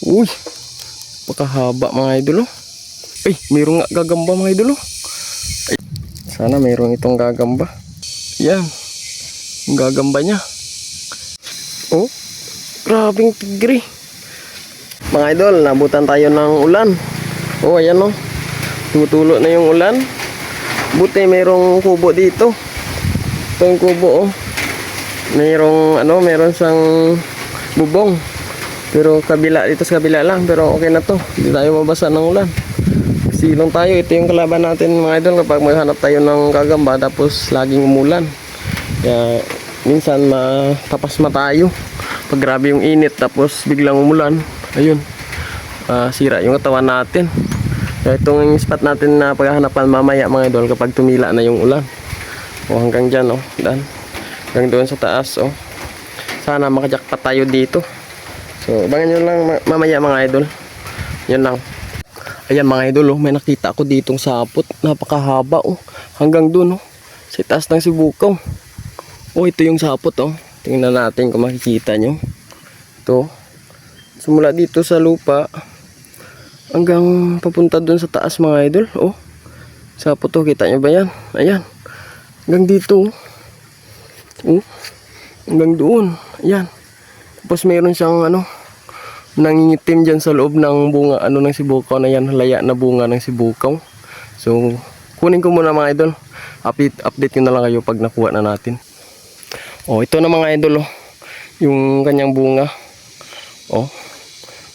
Uy, pakahaba mga idol oh. Ay, mayroong nga gagamba mga idol oh. Ay, sana mayroong itong gagamba. Yan, yung gagamba niya. Oh, grabing tigre. Mga idol, nabutan tayo ng ulan. Oh, ayan oh. Tumutulo na yung ulan. Buti mayroong kubo dito. Ito yung kubo oh. Meron siyang bubong. Pero kabila, dito sa kabila lang. Pero okay na to. Hindi tayo mabasa ng ulan. Silong tayo. Ito yung kalaban natin mga idol. Kapag maghanap tayo ng gagamba tapos laging umulan. Kaya minsan matapasma tayo. Pag grabe yung init tapos biglang umulan. Ayun. Sira yung katawan natin. Kaya itong spot natin na paghahanapan mamaya mga idol kapag tumila na yung ulan. O hanggang dyan o. Hanggang doon sa taas o. Sana makajakpat tayo dito. So, abangan nyo lang mamaya mga idol. Yan lang. Ayan mga idol, oh, may nakita ako ditong sapot. Napakahaba oh. Hanggang dun oh. Sa taas ng sibukaw. Oh, ito yung sapot oh. Tingnan natin kung makikita nyo. Ito. Simula dito sa lupa. Hanggang papunta dun sa taas mga idol. Oh. Sapot oh. Kita nyo ba yan? Ayan. Hanggang dito oh. Oh. Hanggang doon. Ayan. Tapos mayroon siyang nangingitim dyan sa loob ng bunga ng sibukaw na yan, laya na bunga ng sibukaw. So kunin ko muna mga idol. Update ko na lang kayo pag nakuha na natin. Oh, ito na mga idol oh. Yung kanyang bunga. Oh.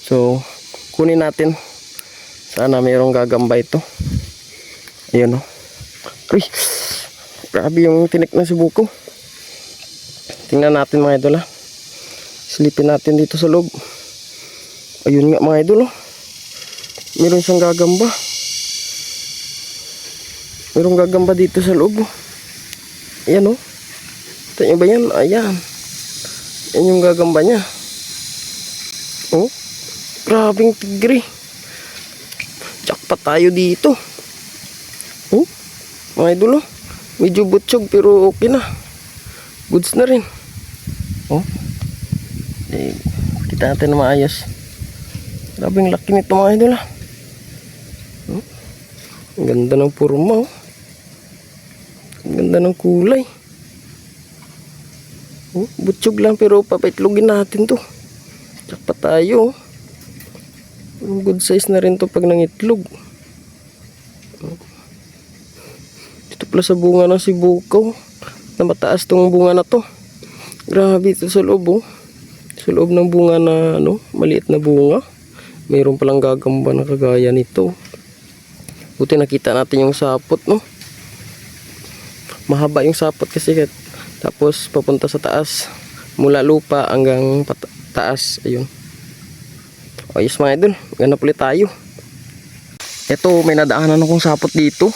So kunin natin. Sana mayroong gagamba ito. Ayan oh. Uy. Grabe yung tinik ng sibukaw. Tingnan natin mga idol ha. Silipin natin dito sa loob. Ayun nga mga idol oh. Meron siyang gagamba. Merong gagamba dito sa loob oh. Ayan oh. Ito nyo ba yan? Ayan. Ayan yung gagamba niya. Oh. Grabing tigre. Jackpot tayo dito. Oh. Mga idol oh. Medyo butsyog pero okay na. Goods na rin. Oh. Kita natin na maayos. Grabing laki nito mga idol ah. Ang ganda ng forma oh. Ang ganda ng kulay. Oh, butsyog lang pero papaitlogin natin to. Tsaka tayo oh. Good size na rin to pag nangitlog. Dito pala sa bunga ng sibukaw. Na mataas tong bunga na to. Grabe ito sa loob oh. Sa loob ng bunga na maliit na bunga. Mayroon palang gagamba na kagaya nito. Buti nakita natin yung sapot no. Mahaba yung sapot kasi tapos papunta sa taas. Mula lupa hanggang taas. Ayun. Ayos mga idol. Ganap ulit tayo. Ito may nadaanan akong sapot dito.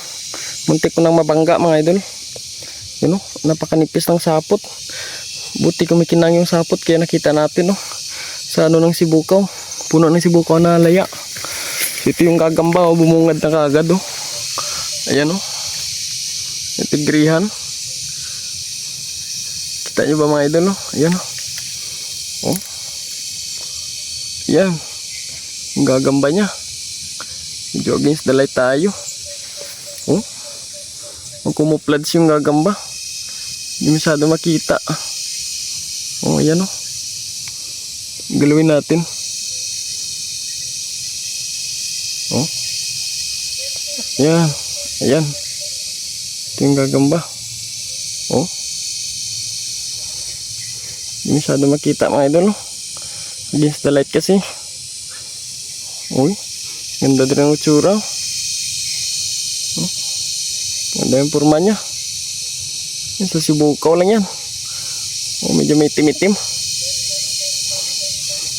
Muntik ko nang mabangga mga idol. Yun o. Napakanipis ng sapot. Buti kumikinang yung sapot kaya nakita natin no. Sa ng sibukaw. Puno ng sibukaw na laya. Ito yung gagamba oh. Bumungad na kagad oh. Ayan oh. Ito tigrihan. Kita nyo ba mga idol oh. Ayan oh. Oh. Ayan. Yung gagamba nya. Medyo against the light tayo. Oh. Magkumuplads yung gagamba. Hindi masyado makita. Oh, ayan oh. Galawin natin. Oh. Ayan. Ayan. Ito yung gagamba. Oh. Hindi masyado makita mga idol. Against the light kasi. Uy. Ganda din ang utsura. Oh. Ganda yung forma nya. Yan sa sibukaw lang yan. Oh, medyo may timitim.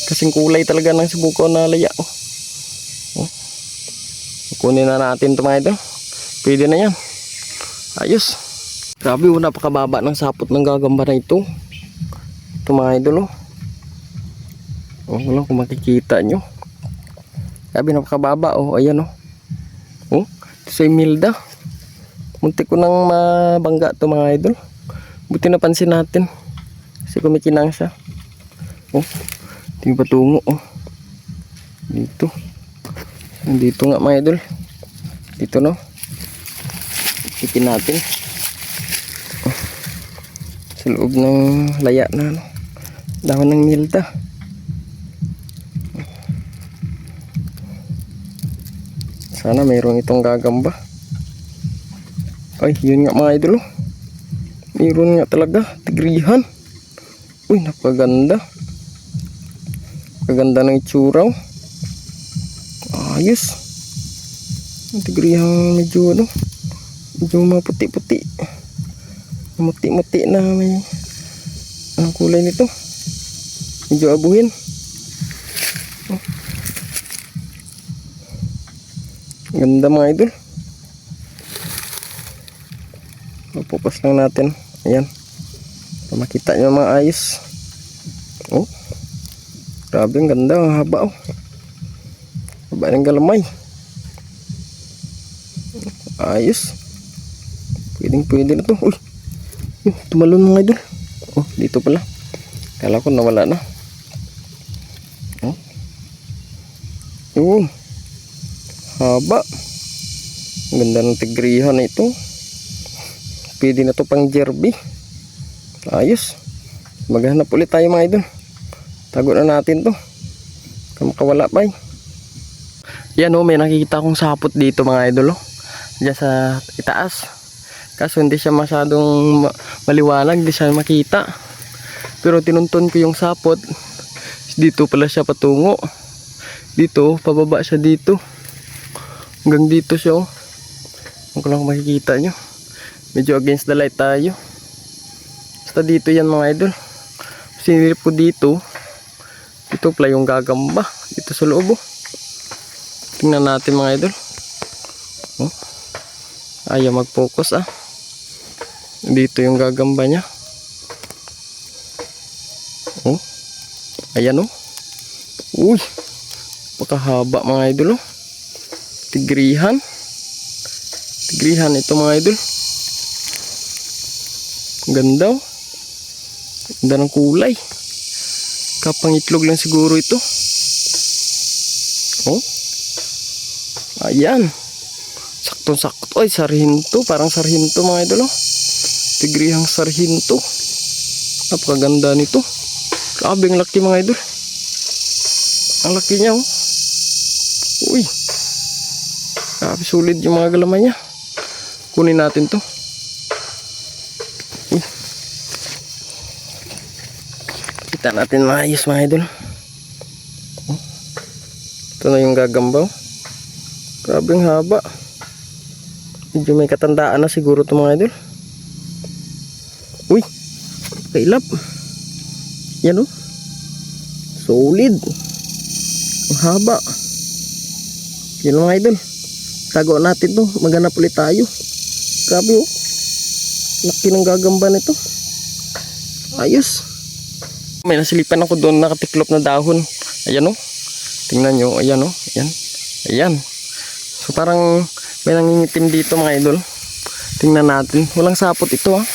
Kasing kulay talaga ng sibukaw na laya oh. Oh. Kunin na natin ito mga idol. Pwede na yan. Ayos. Grabe oh, napakababa ng sapot ng gagamba na ito. Ito mga idol oh. Oh, wala kung makikita nyo. Grabe napakababa oh. Ayan oh. Oh, ito sa Imelda. Muntik ko nang mabangga ito mga idol. Buti napansin natin. Kasi kumikinang siya. Oh, tingin patungo oh. Dito. Dito nga mga idol. Dito no. Ipitin natin. Sa loob ng laya na ano. Dahon ng nilda. Sana mayroong itong gagamba. Ay, yun nga mga idol. Mayroon nga talaga. Tigrihan. Uy, napaganda. Kaganda ng itsura. Ayos. Tigrihan medyo ano. Medyo maputi-puti. Muti-muti na may anong kulay nito. Medyo abuhin. Ganda mga idol. Pupas lang natin. Ayan. Para makita nyo mga ayos. Oh. Grabe ang ganda. Ang haba oh. Haba ng galamay. Ayos. Pwede na to. Uy. Tumalon mga idol. Oh, dito pala. Kala ko nawala na. Oh. Yun. Haba. Ang ganda ng tigrihan na ito. Pwede na to pang jerby. Ayos. Maghanap ulit tayo mga idol. Tago na natin to. Kamakawala pa eh. Yan oh, may nakikita akong sapot dito mga idol oh. Diyan sa itaas. Kaso hindi siya masyadong maliwanag. Hindi siya makita. Pero tinunton ko yung sapot. Dito pala siya patungo. Dito, pababa siya dito. Hanggang dito siya oh. Kung lang makikita nyo. Medyo against the light tayo. Basta dito yan mga idol. Sinilip ko dito. Dito pala yung gagamba. Dito sa loob oh. Tingnan natin mga idol. Oh. Ayaw mag-focus ah. Dito yung gagamba niya. Oh. Ayan oh. Uy. Pakahaba mga idol oh. Tigrihan ito mga idol. Ganda oh. Ganda ng kulay. Kapangitlog lang siguro ito. Oh. Ayan. Saktong sakto. Ay, sarhinto. Parang sarhinto mga idol oh. Tigrihang sarhinto. Napakaganda nito. Grabe ang laki mga idol. Ang laki niya oh. Uy. Grabe sulit yung mga galaman niya. Kunin natin to. Uy. Kita natin maayos mga idol. Oh. Ito na yung gagamba. Grabe ang haba. Medyo may katandaan na siguro ito mga idol. Uy. Kailap. Yan o. Solid. Ang haba. Yan mga idol. Tago natin to. Maghanap ulit tayo. Grabe oh. Laki ng gagamba nito. Ayos. May nasilipan ako doon nakatiklop na dahon. Ayan oh. Tingnan nyo. Ayan oh. Ayan. Ayan. So parang may nangingitim dito mga idol. Tingnan natin. Walang sapot ito ah.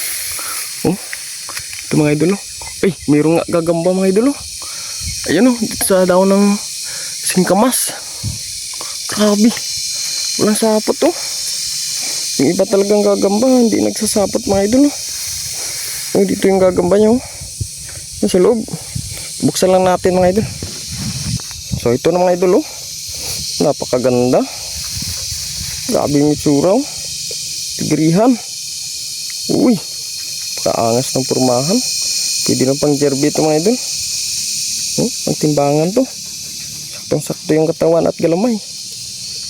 Oh. Ito mga idol oh. Ay, mayroong nga gagamba mga idol oh. Ayan oh. Dito sa dahon ng singkamas. Grabe. Walang sapot oh. Yung iba talagang gagamba. Hindi nagsasapot mga idol oh. Oh, dito yung gagamba niya oh. Yung sa loob. Buksan lang natin mga idol. So ito na mga idol oh. Napakaganda. Grabe yung itsura oh. Tigrihan. Uy. Kaangas ng pormahan. Pwede na pang jerby ito mga idol. Oh, ang timbangan to. Saktong sakto yung katawan at galamay.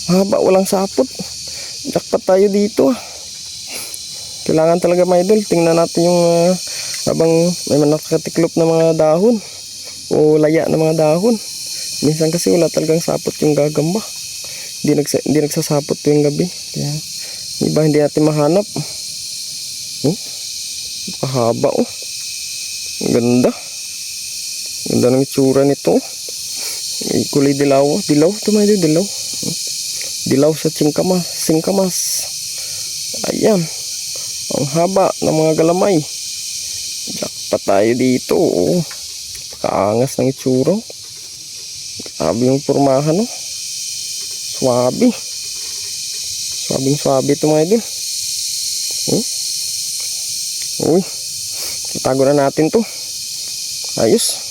Mahaba, walang sapot. Jackpot tayo dito ah. Kailangan talaga mga idol. Tingnan natin yung habang may nakatiklop na mga dahon o laya na mga dahon. Minsan kasi wala talagang sapot yung gagamba. Hindi nagsasapot tuwing gabi. Kaya iba hindi natin mahanap. Pahaba oh. Ganda. Ganda ng itsura nito. Kulay dilaw. Dilaw. Ito mga idol, dilaw. Dilaw sa singkamas. Ayan. Ang haba ng mga galamay. Jackpot tayo dito oh. Kaangas ng itsura. Sabi yung pormahan, no? Swabe. Swabing-swabe ito mga idol. Uy. Itago na natin to. Ayos.